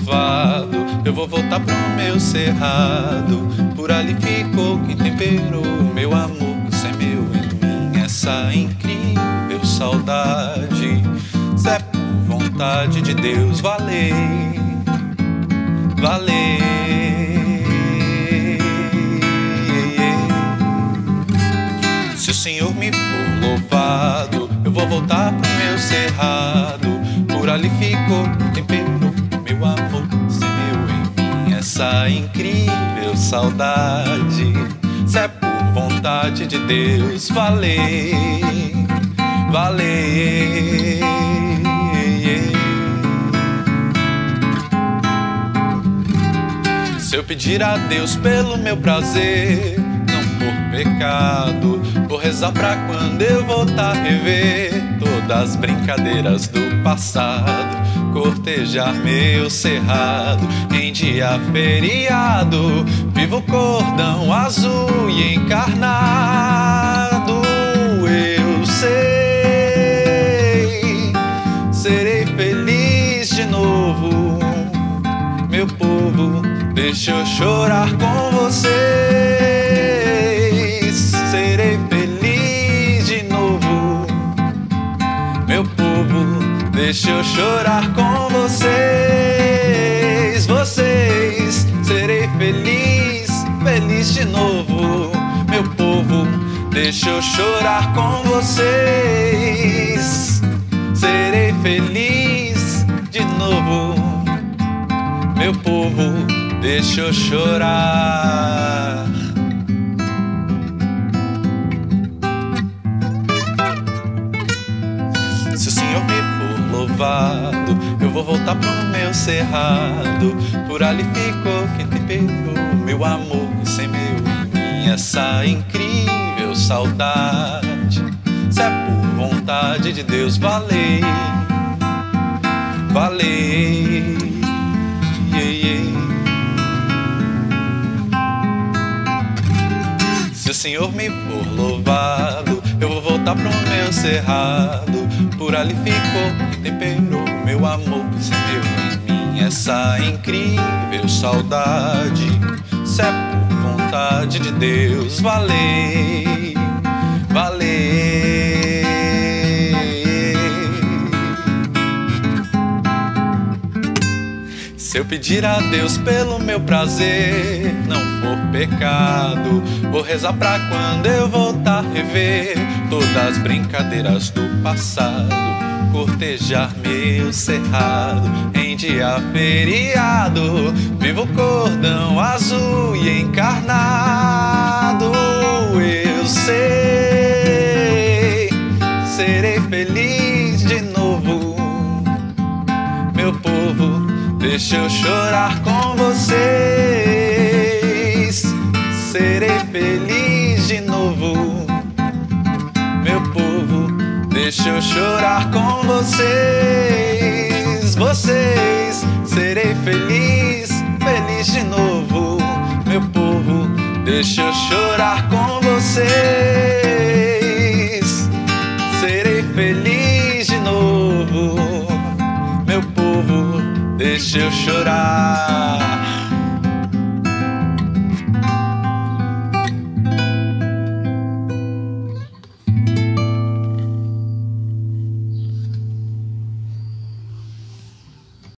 louvado, eu vou voltar pro meu cerrado. Por ali ficou quem temperou meu amor, que semeu em mim essa incrível saudade. Se é por vontade de Deus, valer, valer. Se o Senhor me for louvado, eu vou voltar pro meu cerrado. Por ali ficou quem temperou meu amor, semeu em mim essa incrível saudade. Se é por vontade de Deus, valer, valer. Se eu pedir a Deus pelo meu prazer, não por pecado, vou rezar pra quando eu voltar a rever todas as brincadeiras do passado, cortejar meu cerrado em dia feriado, vivo o cordão azul e encarnado. Eu sei, serei feliz de novo, meu povo, deixa eu chorar com vocês. Serei feliz de novo, meu povo, deixa eu chorar com vocês. Vocês, serei feliz, feliz de novo, meu povo, deixa eu chorar com vocês. Serei feliz de novo, meu povo, deixa eu chorar. Se o Senhor me for louvado, eu vou voltar pro meu cerrado. Por ali ficou quem temperou meu amor e semeou em mim essa incrível saudade. Se é por vontade de Deus, valer, valer. Se o Senhor me for louvado, eu vou voltar pro meu cerrado. Por ali ficou quem temperou meu amor, semeou em mim essa incrível saudade. Se é por vontade de Deus, valer, valer. Se eu pedir a Deus pelo meu prazer, não for pecado, vou rezar pra quando eu voltar a rever todas as brincadeiras do passado, cortejar meu cerrado em dia feriado, vivo o cordão azul e encarnado. Eu sei, serei feliz de novo, meu povo, deixa eu chorar com vocês. Serei feliz de novo, meu povo, deixa eu chorar com vocês. Vocês, serei feliz, feliz de novo, meu povo, deixa eu chorar com vocês. Serei feliz de novo, meu povo, deixa eu chorar.